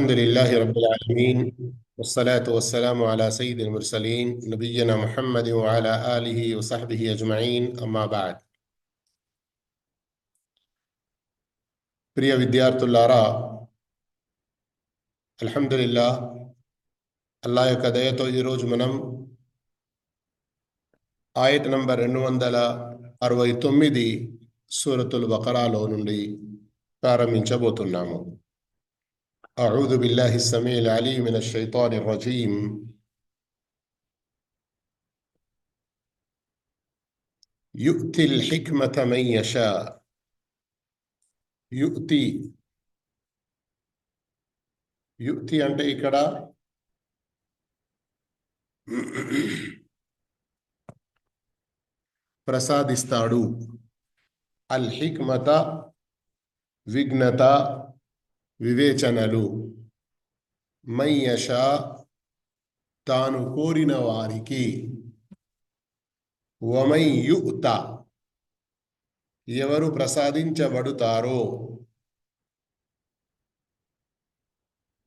الحمد لله رب العالمين والصلاة والسلام على سيد المرسلين نبينا محمد وعلى آله وصحبه أجمعين أما بعد ప్రియ విద్యార్థులారా అల్హమ్దులిల్లాహ్ అల్లాహ్ యొక్క దయతో ఈరోజు మనం ఆయత్ నంబర్ 269 సూరతుల్ బకరాలో నుండి ప్రారంభించబోతున్నాము. أعوذ بالله السميع العليم من الشيطان الرجيم يؤتي الحكمة من يشاء యుక్తి అంటే ఇక్కడ ప్రసాదిస్తాడు. అల్ హిక్మత విజ్ఞత వివేచనలు, మయ్యషా తాను కోరిన వారికి, వమై యుక్త ఎవరు ప్రసాదించబడుతారో,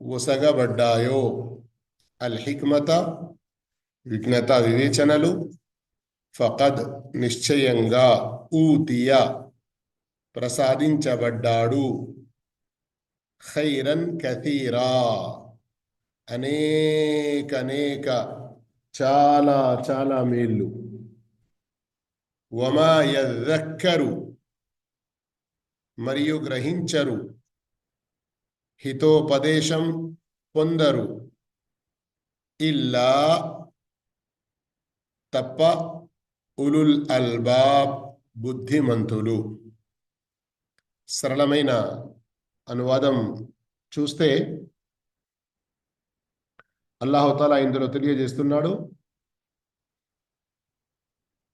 ఒసగబడ్డాయో, అల్ హిక్మత విజ్ఞత వివేచనలు, ఫకద్ నిశ్చయంగా, ఊతియ ప్రసాదించబడ్డాడు, ఖైరన్ కతీరా అనేక చాలా చాలా మేళ్ళు, వమా యذక్కరు మరియు గ్రహించరు, హితోపదేశం పొందరు, ఇల్లా తప్ప ఉలుల్ అల్బాబ్ బుద్ధిమంతులు. సరళమైన అనువాదం చూస్తే అల్లాహుతాలా ఇందులో తెలియజేస్తున్నాడు,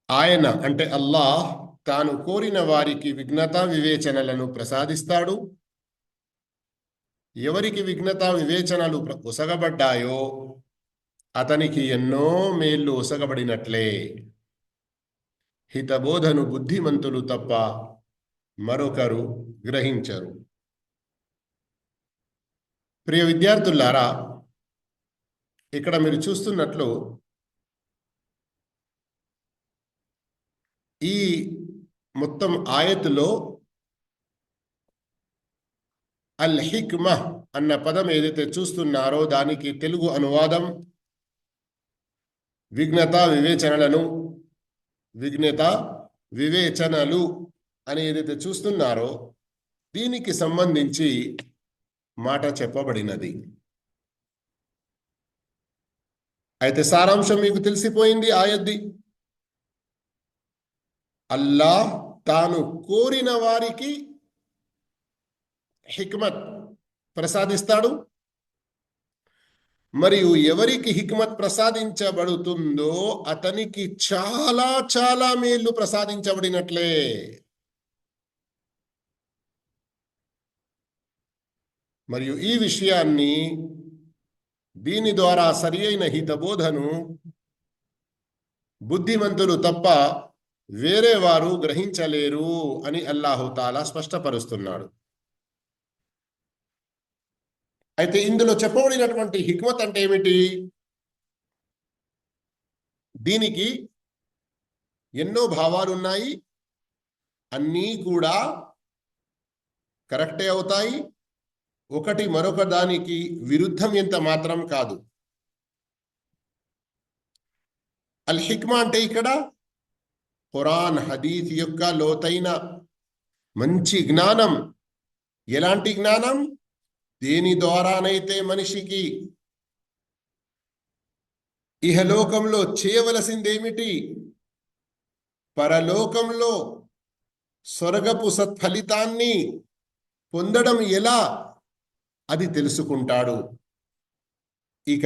ఆయన అంటే అల్లాహ్ తాను కోరిన వారికి విజ్ఞత వివేచనలను ప్రసాదిస్తాడు. ఎవరికి విజ్ఞత వివేచనలు ఒసగబడ్డాయో అతనికి ఎన్నో మేళ్ళు ఒసగబడినట్లే. హితబోధను బుద్ధిమంతులు తప్ప మరొకరు గ్రహించరు. ప్రియ విద్యార్థులారా, ఇక్కడ మీరు చూస్తున్నట్లు ఈ మొత్తం ఆయతులో అల్ హిక్మ అన్న పదం ఏదైతే చూస్తున్నారో దానికి తెలుగు అనువాదం విజ్ఞత వివేచనలు అని ఏదైతే చూస్తున్నారో దీనికి సంబంధించి మాట చెప్పబడినది. అయితే సారాంశం మీకు తెలిసిపోయింది ఆయద్ది. అల్లాహ్ తాను కోరిన వారికి హిక్మత్ ప్రసాదిస్తాడు, మరియు ఎవరికి హిక్మత్ ప్రసాదించబడుతుందో అతనికి చాలా చాలా మేలు ప్రసాదించబడినట్లే. మరియు ఈ విషయాన్ని దీని ద్వారా సరి అయిన హితబోధను బుద్ధిమంతులు తప్ప వేరే వారు గ్రహించలేరు అని అల్లాహుతాలా స్పష్టపరుస్తున్నాడు. అయితే ఇందులో చెప్పబడినటువంటి హిక్మత్ అంటే ఏమిటి? దీనికి ఎన్నో భావాలున్నాయి, అన్నీ కూడా కరెక్టే అవుతాయి, ఒకటి మరొక దానికి విరుద్ధం ఎంత మాత్రం కాదు. అల్ హిక్మా అంటే ఇక్కడ ఖురాన్ హదీస్ యొక్క లోతైన మంచి జ్ఞానం. ఎలాంటి జ్ఞానం? దేని ద్వారానైతే మనిషికి ఇహలోకంలో చేయవలసిందేమిటి, పరలోకంలో స్వర్గపు సత్ఫలితాన్ని పొందడం ఎలా అది తెలుసుకుంటాడు. ఇక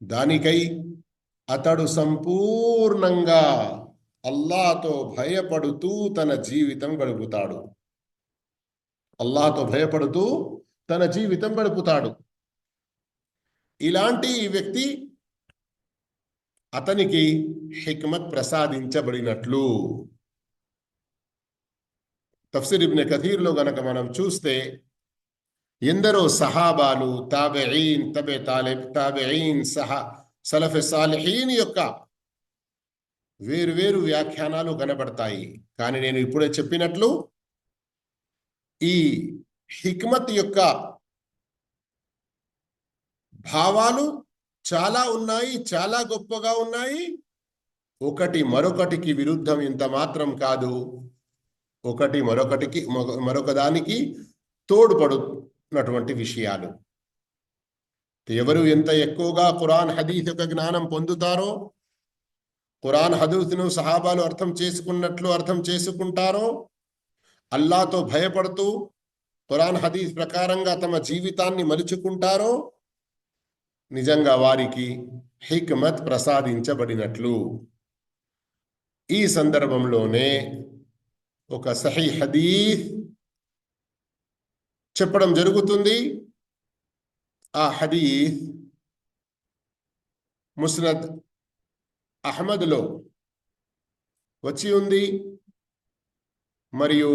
దానికై అతడు సంపూర్ణంగా అల్లాహ్తో భయపడుతూ తన జీవితం గడుపుతాడు. అల్లాహ్తో భయపడుతూ తన జీవితం గడుపుతాడు. ఇలాంటి వ్యక్తి అతనికి హిక్మత్ ప్రసాదించబడినట్లు. తఫ్సీర్ ఇబ్న్ కథీర్లో గనక మనం చూస్తే ఎందరో సహాబాలు, తాబెఈన్, తాబెఈన్, సలఫె సాలిహీన్ యొక్క వేరు వేరు వ్యాఖ్యానాలు కనబడతాయి. కానీ నేను ఇప్పుడే చెప్పినట్లు ఈ హిక్మత్ యొక్క భావాలు చాలా ఉన్నాయి, చాలా గొప్పగా ఉన్నాయి. ఒకటి మరొకటికి విరుద్ధం ఇంత మాత్రం కాదు. ఒకటి మరొకదానికి తోడ్పడుతున్నటువంటి విషయాలు. ఎవరు ఎంత ఎక్కువగా ఖురాన్ హదీస్ యొక్క జ్ఞానం పొందుతారో, ఖురాన్ హదీస్ను సహాబాలు అర్థం చేసుకున్నట్లు అర్థం చేసుకుంటారో, అల్లాతో భయపడుతూ ఖురాన్ హదీస్ ప్రకారంగా తమ జీవితాన్ని మలుచుకుంటారో, నిజంగా వారికి హిక్మత్ ప్రసాదించబడినట్లు. ఈ సందర్భంలోనే ఒక సహీహ్ హదీస్ చెప్పడం జరుగుతుంది. ఆ హదీస్ ముస్నద్ అహ్మద్లో వచ్చి ఉంది, మరియు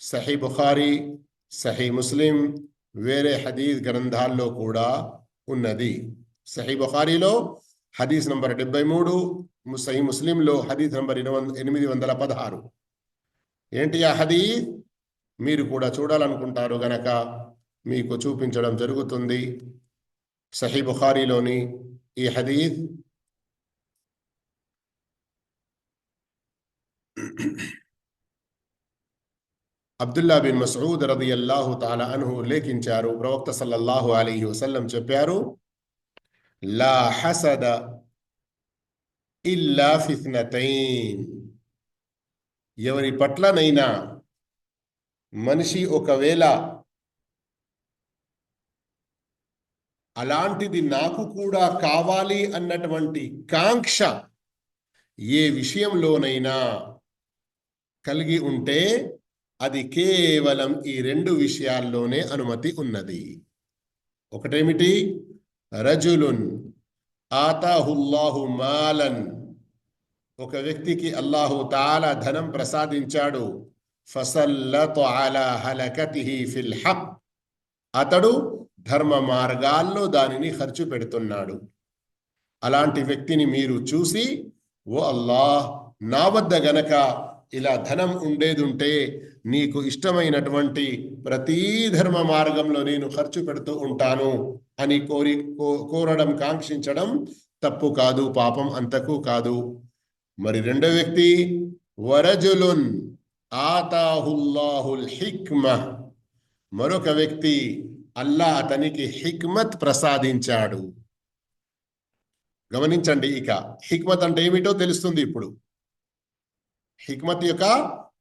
సహీ బుఖారీ, సహీ ముస్లిం, వేరే హదీస్ గ్రంథాల్లో కూడా ఉన్నది. సహీ బుఖారీలో హదీస్ నంబర్ 73, సహీ ముస్లింలో హదీస్ నంబర్ 816. ఏంటి ఆ హదీస్? మీరు కూడా చూడాలనుకుంటారు గనక మీకు చూపించడం జరుగుతుంది. సహీ బుఖారీలోని ఈ హదీస్ అబ్దుల్లా బిన్ మస్ఊద్ రదియల్లాహు తాలా అన్హు లేఖించారు. ప్రవక్త సల్లల్లాహు అలైహి వసల్లం చెప్పారు, లా హసద ఇల్లా ఫిత్నతైన్. ఎవరి పట్లనైనా మనిషి ఒకవేళ అలాంటిది నాకు కూడా కావాలి అన్నటువంటి కాంక్ష ఏ విషయంలోనైనా కలిగి ఉంటే అది కేవలం ఈ రెండు విషయాల్లోనే అనుమతి ఉన్నది. ఒకటేమిటి? రజులున్ ఆతాహుల్లాహు మాలన్, ఒక వ్యక్తికి అల్లాహు తాలా ధనం ప్రసాదించాడు. ఫసల్లత అలా హలకతిహి ఫిల్ హక్, అతడు ధర్మ మార్గాల్లో దానిని ఖర్చు పెడుతున్నాడు. అలాంటి వ్యక్తిని మీరు చూసి, ఓ అల్లాహ్, నా వద్ద గనక ఇలా ధనం ఉండేదుంటే నీకు ఇష్టమైనటువంటి ప్రతి ధర్మ మార్గంలో నేను ఖర్చు పెడుతూ ఉంటాను అని కోరడం, కాంక్షించడం తప్పు కాదు, పాపం అంతకు కాదు. మరి రెండో వ్యక్తి, వరజులున్ ఆతాహుల్లాహుల్ హిక్మ, మరొక వ్యక్తి అల్లా అతనికి హిక్మత్ ప్రసాదించాడు. గమనించండి, ఇక హిక్మత్ అంటే ఏమిటో తెలుస్తుంది ఇప్పుడు. హిక్మత్ యొక్క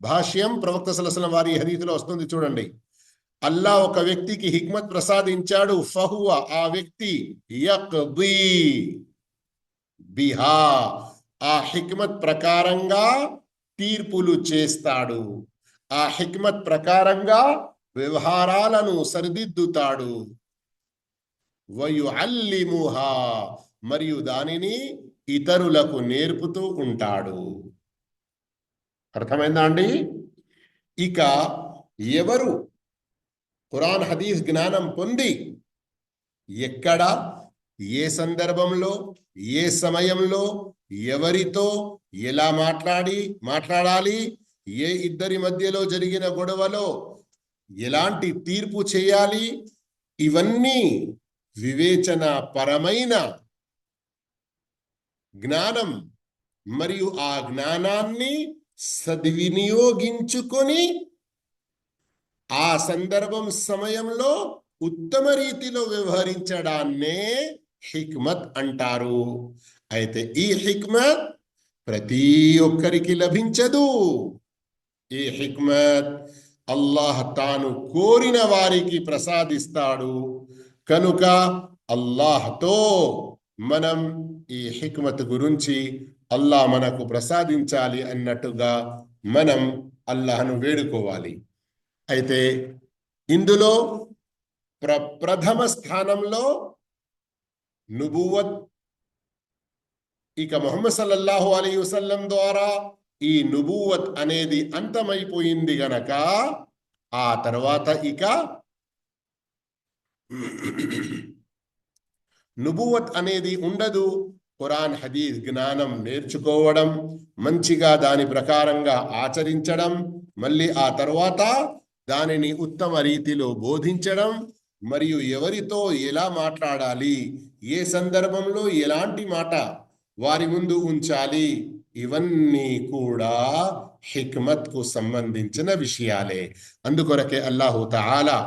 భాష్యం ప్రవక్త సల్లల్లాహు అలైహి వసల్లం వారి హదీసులో వస్తుంది, చూడండి. అల్లా ఒక వ్యక్తికి హిక్మత్ ప్రసాదించాడు. ఫహువ, ఆ వ్యక్తి, యక్దీ బిహా, ఆ హిక్మత్ ప్రకారంగా తీర్పులు చేస్తాడు. ఆ హిక్మత్ ప్రకారంగా వ్యవహారాలను సరిదిద్దుతాడు. వయుఅల్లిముహా, మరియు దానిని ఇతరులకు నేర్పుతూ ఉంటాడు. అర్థమైందా అండి? ఇక ఎవరు ఖురాన్ హదీస్ జ్ఞానం పొంది ఎక్కడ, ఏ సందర్భంలో, ఏ సమయంలో, ఎవరితో ఎలా మాట్లాడాలి, ఏ ఇద్దరి మధ్యలో జరిగిన గొడవలో ఎలాంటి తీర్పు చేయాలి, ఇవన్నీ వివేచన పరమైన జ్ఞానం, మరియు ఆ జ్ఞానాన్ని సద్వినియోగించుకొని ఆ సందర్భం సమయంలో ఉత్తమ రీతిలో వ్యవహరించడాన్నే హిక్మత్ అంటారు. అయితే ఈ హిక్మత్ ప్రతి ఒక్కరికి లభించదు. ఈ హిక్మత్ అల్లాహ్ తాను కోరిన వారికి ప్రసాదిస్తాడు. కనుక అల్లాహ్తో మనం ఈ హిక్మత్ గురించి అల్లాహ్ మనకు ప్రసాదించాలి అన్నట్టుగా మనం అల్లాహ్ను వేడుకోవాలి. అయితే ఇందులో ప్రథమ స్థానంలో నుబువత్. ఇక ముహమ్మద్ సల్లల్లాహు అలైహి వసల్లం ద్వారా ఈ నుబువత్ అనేది అంతమైపోయింది గనక ఆ తర్వాత ఇక నుబువత్ అనేది ఉండదు. ఖురాన్ హదీస్ జ్ఞానం నేర్చుకోవడం, మంచిగా దాని ప్రకారంగా ఆచరించడం, మళ్ళీ ఆ తర్వాత దానిని ఉత్తమ రీతిలో బోధించడం, మరియు ఎవరితో ఎలా మాట్లాడాలి, ఏ సందర్భంలో ఎలాంటి మాట వారి ముందు ఉంచాలి, ఇవన్నీ కూడా హిక్మత్కు సంబంధించిన విషయాలే. అందుకొరకే అల్లాహు తఆలా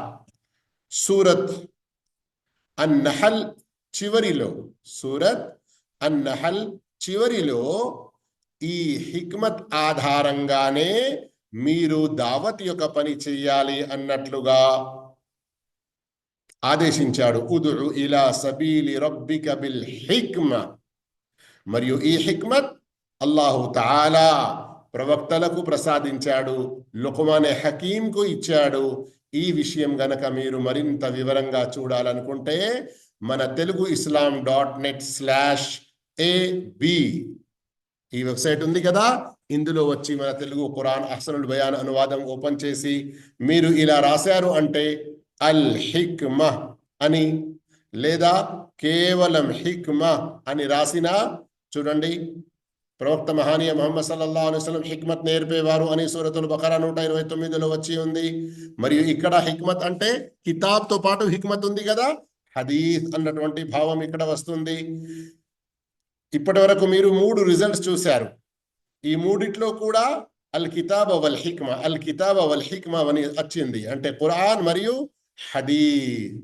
సూరత్ అన్నహల్ చివరిలో అన్నహల్ చివరిలో ఈ హిక్మత్ ఆధారంగానే మీరు దావత్ యొక్క పని చెయ్యాలి అన్నట్లుగా ఆదేశించాడు. ఉదుఉ ఇలా సబీలి రబ్బిక బిల్ హిక్మ. మరియు ఈ హిక్మత్ అల్లాహు తఆలా ప్రవక్తలకు ప్రసాదించాడు, లుక్మాన్ హకీంకు ఇచ్చాడు. ఈ విషయం గనక మీరు మరింత వివరంగా చూడాలనుకుంటే మన తెలుగు islam.net/ab ఈ వెబ్సైట్ ఉంది కదా, ఇందులో వచ్చి మన తెలుగు ఖురాన్ అహ్సనుల్ బయాన్ అనువాదం ఓపెన్ చేసి మీరు ఇలా రాశారు అంటే అల్ హిక్మ అని లేదా కేవలం హిక్మ అని రాసినా చూడండి, ప్రవక్త మహానీయ ముహమ్మద్ సల్లల్లాహు అలైహి వసల్లం హిక్మత్ నేర్పేవారు అని సూరతుల్ బకరా 129లో వచ్చి ఉంది. మరియు ఇక్కడ హిక్మత్ అంటే కితాబ్తో పాటు హిక్మత్ ఉంది కదా, హదీస్ అన్నటువంటి భావం ఇక్కడ వస్తుంది. ఇప్పటి వరకు మీరు 3 రిజల్ట్స్ చూశారు. ఈ మూడిట్లో కూడా అల్ కితాబ్ వల్ హిక్మ అని వచ్చింది, అంటే ఖురాన్ మరియు హదీస్.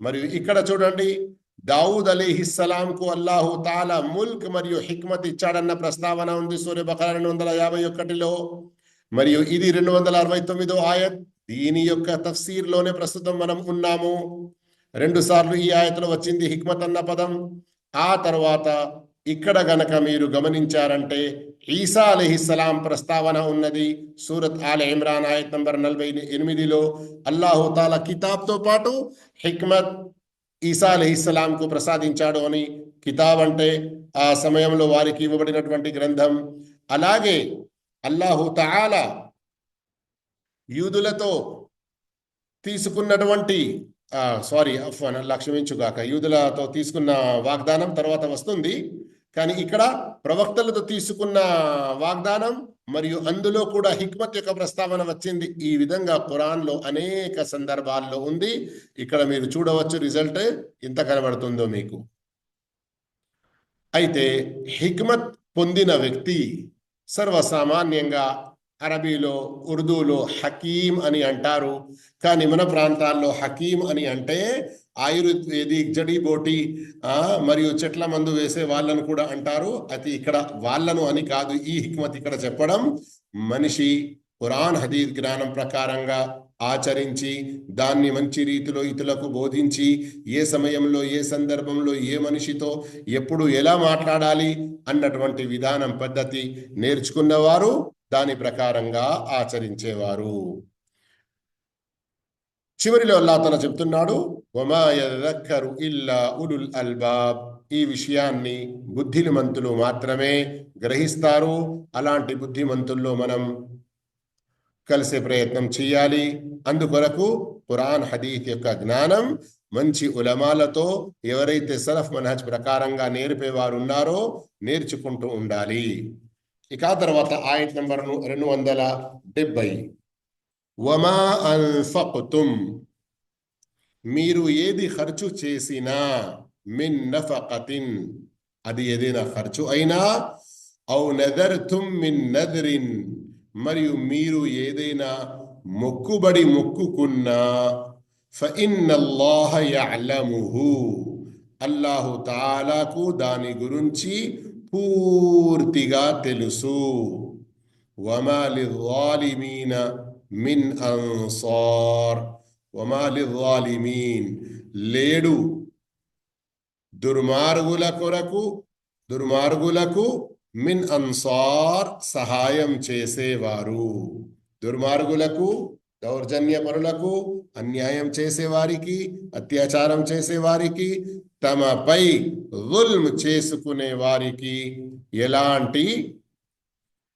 మరియు ఇక్కడ చూడండి, దావూద్ అలైహిస్సలాంకు అల్లాహు తాలా ముల్క్ మరియు హిక్మత్ ఇచ్చాడన్న ప్రస్తావన ఉంది సూర బకరా 251లో. మరియు ఇది 269వ ఆయత్. దీని యొక్క తఫ్సీర్లోనే ప్రస్తుతం మనం ఉన్నాము. 2 సార్లు ఈ ఆయతలో వచ్చింది హిక్మత్ అన్న పదం. ఆ తర్వాత ఇక్కడ గనక మీరు గమనించారంటే ఈసా అలైహిస్సలాం ప్రస్తావన ఉన్నది. సూరత్ ఆల్ ఇమ్రాన్ ఆయత్ నంబర్ 48లో అల్లాహు తాలా కితాబ్తో పాటు హిక్మత్ ఈసా అలైహిస్సలాంకు ప్రసాదించాడు అని. కితాబ్ అంటే ఆ సమయంలో వారికి ఇవ్వబడినటువంటి గ్రంథం. అలాగే అల్లాహు తఆలా యూదులతో తీసుకున్నటువంటి క్షమించుగాక, యూదులతో తీసుకున్న వాగ్దానం తర్వాత వస్తుంది, కానీ ఇక్కడ ప్రవక్తలతో తీసుకున్న వాగ్దానం మరియు అందులో కూడా హిక్మత్ యొక్క ప్రస్తావన వచ్చింది. ఈ విధంగా ఖురాన్లో అనేక సందర్భాల్లో ఉంది. ఇక్కడ మీరు చూడవచ్చు రిజల్ట్ ఎంత కనబడుతుందో మీకు. అయితే హిక్మత్ పొందిన వ్యక్తి సర్వసామాన్యంగా అరబీలో, ఉర్దూలో హకీం అని అంటారు. కానీ మన ప్రాంతాల్లో హకీం అని అంటే ఆయుర్వేదిక్ జడీబోటి మరియు చెట్ల మందు వేసే వాళ్ళను కూడా అంటారు. అది ఇక్కడ వాళ్ళను అని కాదు ఈ హిక్మత్ ఇక్కడ చెప్పడం. మనిషి ఖురాన్ హదీస్ జ్ఞానం ప్రకారంగా ఆచరించి దాన్ని మంచి రీతిలో ఇతరులకు బోధించి ఏ సమయంలో ఏ సందర్భంలో ఏ మనిషితో ఎప్పుడు ఎలా మాట్లాడాలి అన్నటువంటి విధానం పద్ధతి నేర్చుకున్నవారు దాని ప్రకారంగా ఆచరించేవారు. చివరిలో అల్లాహ్ తఆలా చెప్తున్నాడు, వమా యదక్కరు ఇల్లా ఉలుల్ అల్బాబ్. ఈ విషయాన్ని బుద్ధిమంతులు మాత్రమే గ్రహిస్తారు. అలాంటి బుద్ధిమంతుల్లో మనం కలిసే ప్రయత్నం చేయాలి. అందుకొరకు ఖురాన్ హదీస్ యొక్క జ్ఞానం మంచి ఉలమాలతో, ఎవరైతే సలఫ్ మనహజ్ ప్రకారంగా నేర్పేవారు ఉన్నారో నేర్చుకుంటూ ఉండాలి. ఇక తర్వాత ఆయత్ నంబర్ 270, వమా అన్ఫక్తుం, మీరు ఏది ఖర్చు చేసినా, మిన్ నఫకతిన్, అది ఏదైనా ఖర్చు అయినా, ఔ నదర్తుం మిన్ నదరిన్, మరియు మీరు ఏదైనా మొక్కుబడి మొక్కుకున్నా, ఫఇన్నల్లాహ యఅలముహు, అల్లాహు తాలాకు దాని గురించి పూర్తిగా తెలుసు. వమా లిజ్జాలిమీన మిన్ అన్సార్, వమా లిజ్జాలిమీన్, లేడు దుర్మార్గులకు మిన్ అన్సార్, సహాయం చేసేవారు. దుర్మార్గులకు, దౌర్జన్యపరులకు, అన్యాయం చేసేవారికి, అత్యాచారం చేసేవారికి, తమపై జుల్మ్ చేసుకునే వారికి ఎలాంటి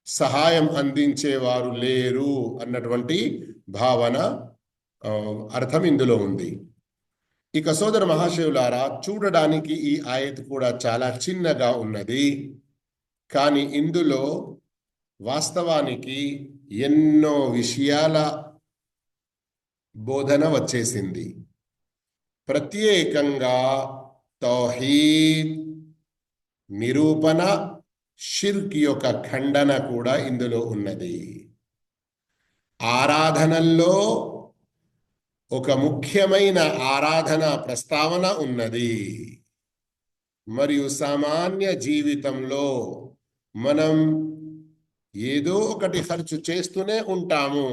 సహాయం అందించేవారు లేరు అన్నటువంటి భావన, అర్థం ఇందులో ఉంది. ఇక సోదర మహాశయులారా, చూడడానికి ఈ ఆయత్ కూడా చాలా చిన్నగా ఉన్నది, కానీ ఇందులో వాస్తవానికి ఎన్నో విషయాల బోధన వచ్చేసింది. ప్రత్యేకంగా తౌహీద్ నిరూపణ, షిర్క్ యొక్క ఖండన కూడా ఇందులో ఉన్నది. ఆరాధనల్లో ఒక ముఖ్యమైన ఆరాధన ప్రస్తావన ఉన్నది. మరియు సామాన్య జీవితంలో మనం ఏదో ఒకటి ఖర్చు చేస్తూనే ఉంటాము.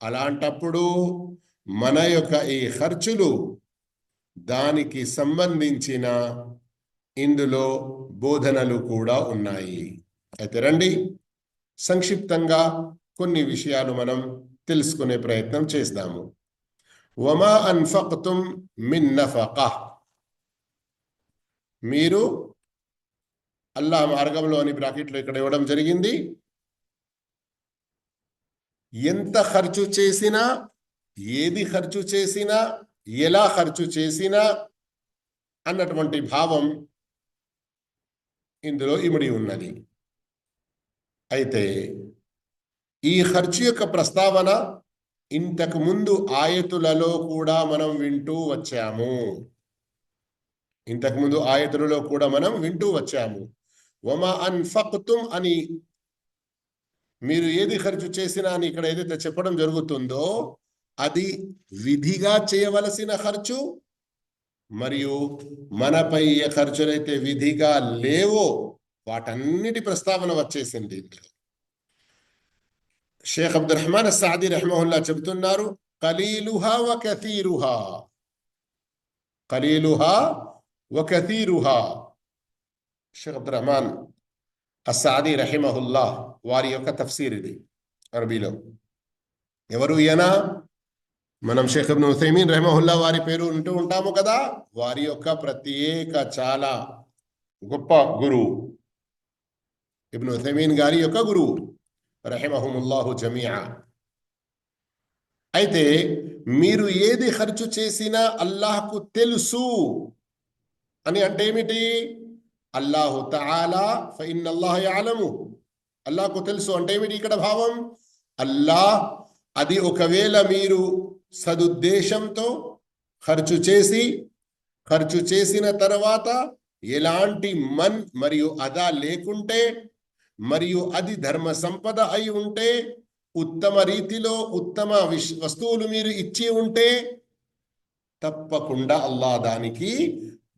అలాంటప్పుడు మన యొక్క ఈ ఖర్చులు దానికి సంబంధించిన ఇందులో బోధనలు కూడా ఉన్నాయి. అయితే రండి సంక్షిప్తంగా కొన్ని విషయాలు మనం తెలుసుకునే ప్రయత్నం చేద్దాము. వమా అన్ఫక్తుం మిన్ నఫఖహ్, మీరు అల్లాహ్ మార్గంలో అని బ్రాకెట్లో ఇక్కడ ఇవ్వడం జరిగింది. ఎంత ఖర్చు చేసినా, ఏది ఖర్చు చేసినా, ఎలా ఖర్చు చేసినా అన్నటువంటి భావం ఇందులో ఇమిడి ఉన్నది. అయితే ఈ ఖర్చు యొక్క ప్రస్తావన ఇంతకు ముందు ఆయతులలో కూడా మనం వింటూ వచ్చాము. వమా అన్ఫక్తుం అని మీరు ఏది ఖర్చు చేసినా అని ఇక్కడ ఏదైతే చెప్పడం జరుగుతుందో అది విధిగా చేయవలసిన ఖర్చు, మరియు మనపై ఏ ఖర్చులైతే విధిగా లేవో వాటన్నిటి ప్రస్తావన వచ్చేసింది. షేఖ్ అబ్దుల్ రహమాన్ అస్సాదీ రహిమహుల్లా చెబుతున్నారు, ఖలీలుహా వ కథీరుహా, ఖలీలుహా వ కథీరుహా. షేఖ్ అబ్దుల్ రహమాన్ అస్సాదీ రహిమహుల్లా వారి యొక్క తఫ్సీర్ ఇది అరబీలో. ఎవరు ఈయన? మనం షేఖ్ ఇబ్న్ ఉథైమీన్ రహిమహుల్లా వారి పేరు ఉంటూ ఉంటాము కదా, వారి యొక్క ప్రత్యేక చాలా గొప్ప గురువు, ఇబ్న్ ఉథైమీన్ గారి యొక్క గురువు రహిమహుముల్లాహు జమీఆ. అయితే మీరు ఏది ఖర్చు చేసినా అల్లాహ్కు తెలుసు అని అంటే ఏమిటి? అల్లాహు తఆలా ఫఇన్నల్లాహ యఅలము, అల్లాహ్కు తెలుసు అంటే ఏమిటి ఇక్కడ భావం? అల్లాహ్ అది ఒకవేళ మీరు సదుద్దేశంతో ఖర్చు చేసిన తర్వాత ఎలాంటి మన్ మరియు అదా లేకుంటే, మరియు అది ధర్మ సంపద అయి ఉంటే, ఉత్తమ రీతిలో ఉత్తమ వస్తువులు మీరు ఇచ్చి ఉంటే తప్పకుండా అల్లాహ్ దానికి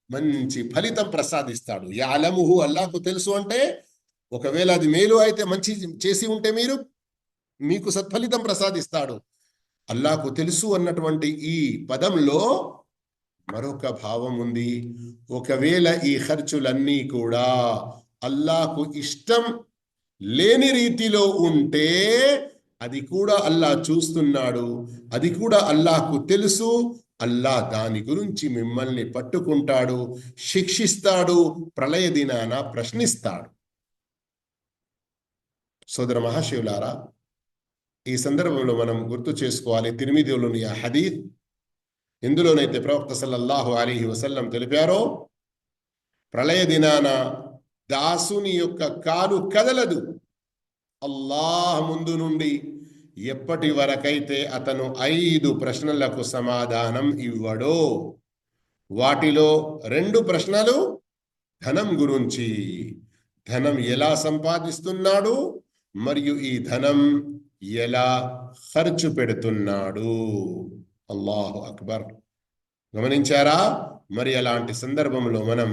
మంచి ఫలితం ప్రసాదిస్తాడు. యఅలముహు, అల్లాహ్కు తెలుసు అంటే ఒకవేళ అది మేలు అయితే, మంచి చేసి ఉంటే మీకు సత్ఫలితం ప్రసాదిస్తాడు. అల్లాహ్కు తెలుసు అన్నటువంటి ఈ పదంలో మరొక భావం ఉంది. ఒకవేళ ఈ ఖర్చులన్నీ కూడా అల్లాహ్కు ఇష్టం లేని రీతిలో ఉంటే అది కూడా అల్లాహ్ చూస్తున్నాడు, అది కూడా అల్లాహ్కు తెలుసు. అల్లాహ్ దాని గురించి మిమ్మల్ని పట్టుకుంటాడు, శిక్షిస్తాడు, ప్రళయ దినాన ప్రశ్నిస్తాడు. సోదర మహాశివులారా, ఈ సందర్భంలో మనం గుర్తు చేసుకోవాలి తిర్మిదీలోని ఆ హదీత్. ఇందులోనైతే ప్రవక్త సల్లల్లాహు అలైహి వసల్లం తెలిపారో, ప్రళయ దినాన దాసుని యొక్క కాలు కదలదు అల్లాహ్ ముందు నుండి ఎప్పటి వరకైతే అతను 5 ప్రశ్నలకు సమాధానం ఇవ్వడో. వాటిలో 2 ప్రశ్నలు ధనం గురించి, ధనం ఎలా సంపాదిస్తున్నాడు మరియు ఈ ధనం ఎలా ఖర్చు పెడుతున్నాడు. అల్లాహు అక్బర్. గమనించారా? మరి అలాంటి సందర్భంలో మనం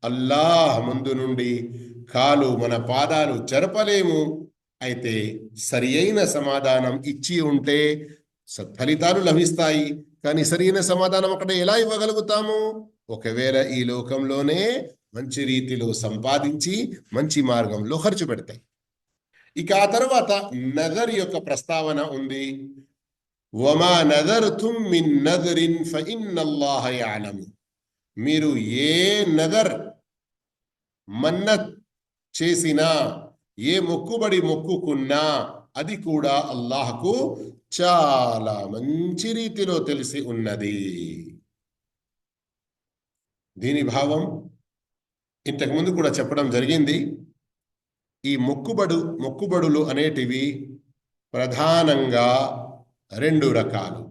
అల్లాహ్ ముందు నుండి మన పాదాలు జరపలేము. అయితే సరి అయిన సమాధానం ఇచ్చి ఉంటే సత్ఫలితాలు లభిస్తాయి. కానీ సరైన సమాధానం అక్కడ ఎలా ఇవ్వగలుగుతాము? ఒకవేళ ఈ లోకంలోనే మంచి రీతిలో సంపాదించి మంచి మార్గంలో ఖర్చు పెడతాయి. ఇక ఆ తర్వాత నజర్ యొక్క ప్రస్తావన ఉంది. వమా నజర్తుం మిన్ నజరిన్ ఫఇన్నల్లాహ యఅలము, మీరు ఏ నజర్ మన్నత్ చేసినా, ఏ మొక్కుబడి మొక్కుకున్నా అది కూడా అల్లాహ్కు చాలా మంచి రీతిలో తెలిసి ఉన్నది. దీని భావం ఇంతకుముందు కూడా చెప్పడం జరిగింది. ఈ మొక్కుబడులు అనేటివి ప్రధానంగా రెండు రకాలు.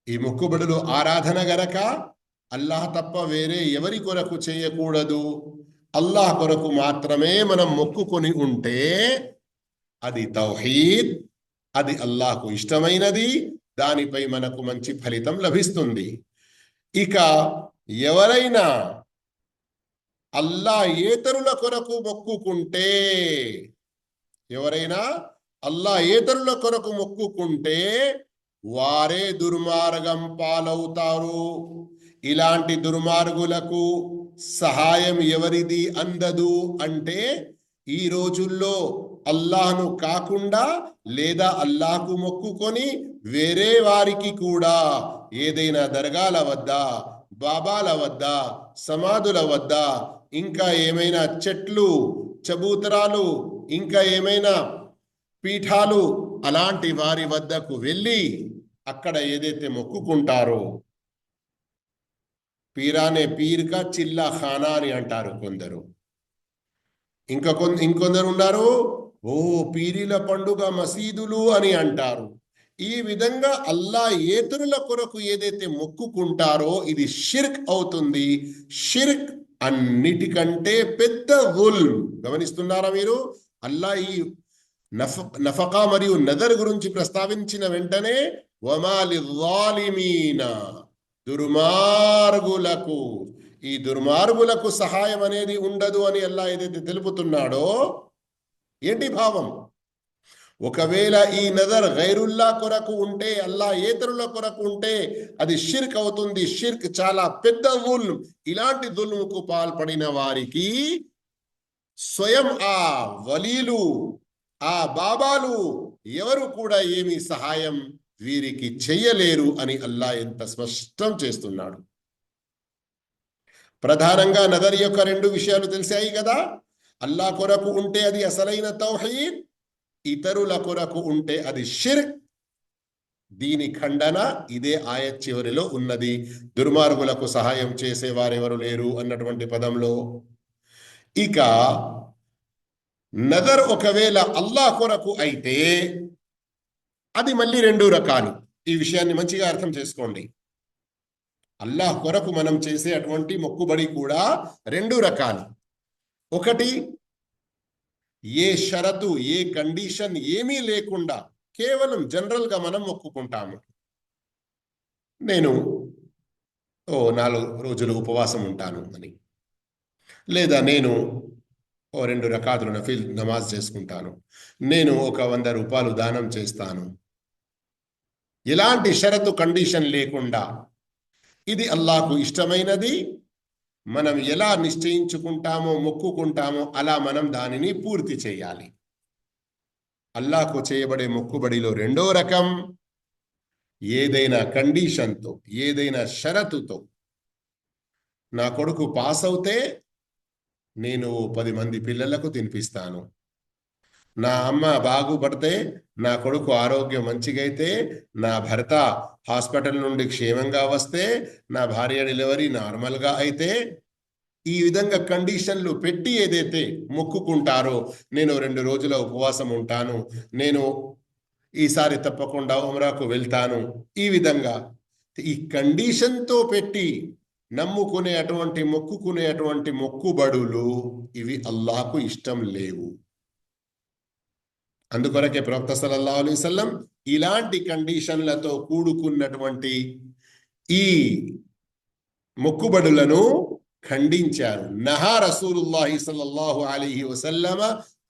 ఈ మొక్కుబడులు ఆరాధన గనక అల్లాహ్ తప్ప వేరే ఎవరి కొరకు చేయకూడదు, అల్లాహ్ కొరకు మాత్రమే మనం మొక్కుకొని ఉంటే అది తౌహీద్, అది అల్లాహ్కు ఇష్టమైనది, దానిపై మనకు మంచి ఫలితం లభిస్తుంది. ఇక ఎవరైనా అల్లాహ్ ఏతరుల కొరకు మొక్కుకుంటే, ఎవరైనా అల్లాహ్ ఏతరుల కొరకు మొక్కుకుంటే వారే దుర్మార్గం పాలవుతారు. ఇలాంటి దుర్మార్గులకు సహాయం ఎవరిది అందదు అంటే, ఈ రోజుల్లో అల్లాహ్ను కాకుండా లేదా అల్లాహ్కు మొక్కుకొని వేరే వారికి కూడా ఏదైనా దర్గాల వద్ద, బాబాల వద్ద, సమాధుల వద్ద, ఇంకా ఏమైనా చెట్లు, చబూతరాలు, ఇంకా ఏమైనా పీఠాలు, అలాంటి వారి వద్దకు వెళ్ళి అక్కడ ఏదైతే మొక్కుకుంటారో, పీరానే పీర్కా చిల్లా ఖానా అని అంటారు కొందరు. ఇంకొందరు ఉన్నారు, ఓ పీరీల పండుగ మసీదులు అని అంటారు. ఈ విధంగా అల్లాహ్ ఏతరుల కొరకు ఏదైతే మొక్కుకుంటారో ఇది షిర్క్ అవుతుంది. షిర్క్ అన్నిటికంటే పెద్ద వుల్మ్. గమనిస్తున్నారా మీరు? అల్లాహ్ ఈ నఫకా మరియు నదర్ గురించి ప్రస్తావించిన వెంటనే వమాలిజ్జాలిమీన, దుర్మార్గులకు, ఈ దుర్మార్గులకు సహాయం అనేది ఉండదు అని అల్లాహ్ ఏదైతే తెలుపుతున్నాడో, ఏంటి భావం? ఒకవేళ ఈ నజర్ గైరుల్లా కొరకు ఉంటే, అల్లాహ్ ఏతరుల కొరకు ఉంటే అది షిర్క్ అవుతుంది. షిర్క్ చాలా పెద్ద దుల్మ్. ఇలాంటి దుల్ముకు పాల్పడిన వారికి స్వయం ఆ వలీలు, ఆ బాబాలు ఎవరు కూడా ఏమీ సహాయం వీరికి చెయ్యలేరు అని అల్లాహ్ ఎంత స్పష్టం చేస్తున్నాడు. ప్రధానంగా నదర్ యొక్క రెండు విషయాలు తెలిసాయి కదా. అల్లాహ్ కొరకు ఉంటే అది అసలైన తౌహీద్, ఇతరుల కొరకు ఉంటే అది షిర్క్. దీని ఖండన ఇదే ఆయత్ చివరిలో ఉన్నది. దుర్మార్గులకు సహాయం చేసేవారెవరు లేరు అన్నటువంటి పదంలో. ఇక నదర్ ఒకవేళ అల్లాహ్ కొరకు అయితే అది మళ్ళీ రెండు రకాలు. ఈ విషయాన్ని మంచిగా అర్థం చేసుకోండి. అల్లాహ్ కొరకు మనం చేసే అటువంటి మొక్కుబడి కూడా రెండు రకాలు. ఒకటి, ఏ షరతు, ఏ కండిషన్ ఏమీ లేకుండా కేవలం జనరల్గా మనం మొక్కుకుంటాము. నేను 4 రోజులు ఉపవాసం ఉంటాను అని, లేదా నేను 2 రకాతులు నఫిల్ నమాజ్ చేసుకుంటాను, నేను 100 రూపాయలు దానం చేస్తాను. ఎలాంటి షరతు కండిషన్ లేకుండా ఇది అల్లాహ్కు ఇష్టమైనది, మనం ఎలా నిశ్చయించుకుంటామో మొక్కుకుంటామో అలా మనం దానిని పూర్తి చేయాలి. అల్లాహ్కు చేయబడే మొక్కుబడిలో రెండో రకం, ఏదైనా కండిషన్తో, ఏదైనా షరతుతో. నా కొడుకు పాస్ అవుతే నేను 10 మంది పిల్లలకు తినిపిస్తాను. నా అమ్మ బాగుపడితే, నా కొడుకు ఆరోగ్యం మంచిగైతే, నా భర్త హాస్పిటల్ నుండి క్షేమంగా వస్తే, నా భార్య డెలివరీ నార్మల్గా అయితే, ఈ విధంగా కండిషన్లు పెట్టి ఏదైతే మొక్కుకుంటారో, నేను 2 రోజుల ఉపవాసం ఉంటాను, నేను ఈసారి తప్పకుండా ఉమ్రాకు వెళ్తాను, ఈ విధంగా ఈ కండిషన్తో పెట్టి నమ్ముకునే అటువంటి మొక్కుకునే అటువంటి మొక్కుబడులు ఇవి అల్లాహ్కు ఇష్టం లేవు. అందుకొరకే ప్రవక్త సల్లల్లాహు అలైహి వసల్లం ఇలాంటి కండిషన్లతో కూడుకున్నటువంటి ఈ మొక్కుబడులను ఖండించారు. నహా రసూలుల్లాహి సల్లల్లాహు అలైహి వసల్లమ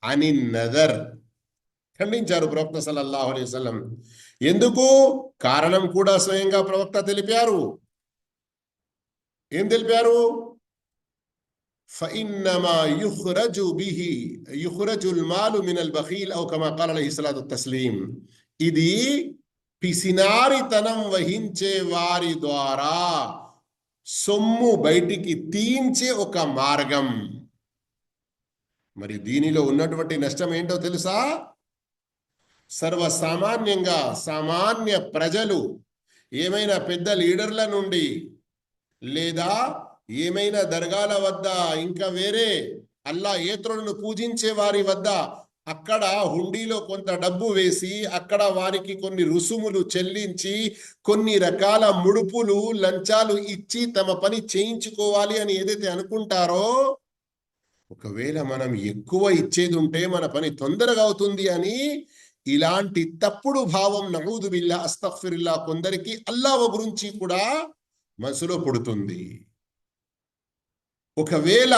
అనిన్ నదర్, ఖండించారు ప్రవక్త సల్లల్లాహు అలైహి వసల్లం. ఎందుకు? కారణం కూడా స్వయంగా ప్రవక్త తెలిపారు. ఏం తెలిపారు? فإنما يخرج المال من البخيل أو كما قال عليه الصلاة والتسليم. ఇది పిసినారితనం వహించే వారి ద్వారా సొమ్ము బయటికి తీయించే ఒక మార్గం. మరి దీనిలో ఉన్నటువంటి నష్టం ఏంటో తెలుసా? సర్వసామాన్యంగా సామాన్య ప్రజలు ఏమైనా పెద్ద లీడర్ల నుండి లేదా ఏమైనా దర్గాల వద్ద ఇంకా వేరే అల్లా ఏత్రులను పూజించే వారి వద్ద అక్కడ హుండీలో కొంత డబ్బు వేసి అక్కడ వారికి కొన్ని రుసుములు చెల్లించి కొన్ని రకాల ముడుపులు లంచాలు ఇచ్చి తమ పని చేయించుకోవాలి అని ఏదైతే అనుకుంటారో, ఒకవేళ మనం ఎక్కువ ఇచ్చేది ఉంటే మన పని తొందరగా అవుతుంది అని ఇలాంటి తప్పుడు భావం నఊదు బిల్లా అస్తగ్ఫిరుల్లా కొందరికి అల్లాహ్ గురించి కూడా మనసులో పుడుతుంది. ఒకవేళ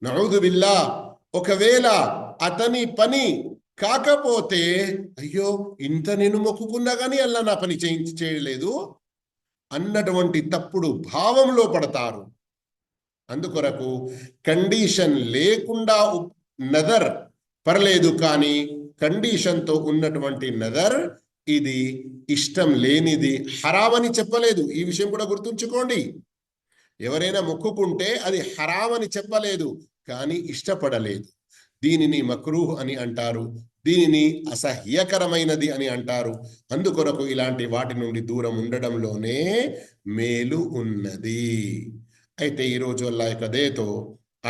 నఊదు బిల్లా ఒకవేళ అతని పని కాకపోతే, అయ్యో ఇంత నేను మొక్కుకున్నా కానీ అల్లా నా పని చేయలేదు అన్నటువంటి తప్పుడు భావంలో పడతారు. అందుకొరకు కండిషన్ లేకుండా నదర్ పర్లేదు, కానీ కండిషన్తో ఉన్నటువంటి నదర్ ఇది ఇష్టం లేనిది, హరామని చెప్పలేదు. ఈ విషయం కూడా గుర్తుంచుకోండి. ఎవరైనా మొక్కుకుంటే అది హరామని చెప్పలేదు, కానీ ఇష్టపడలేదు. దీనిని మక్రూహ్ అని అంటారు, దీనిని అసహ్యకరమైనది అని అంటారు. అందుకొరకు ఇలాంటి వాటి నుండి దూరం ఉండడంలోనే మేలు ఉన్నది. అయితే ఈరోజు అల్లాహ్ యొక్క దయతో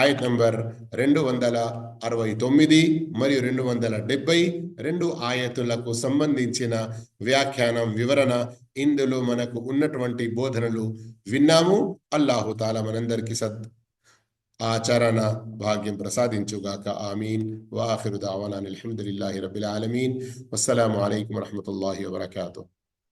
ఆయత్ నంబర్ 269 మరియు 270 రెండు ఆయతులకు సంబంధించిన వ్యాఖ్యానం, వివరణ, ఇందులో మనకు ఉన్నటువంటి బోధనలు విన్నాము. అల్లాహు తాలా మనందరికీ ఆచరణ భాగ్యం ప్రసాదించుగాక. ఆమీన్. వఆఖిరు దావానా అల్హమ్దులిల్లాహి రబ్బిల్ ఆలమీన్. వస్సలాము అలైకుం వరహ్మతుల్లాహి వబరకాతుహు.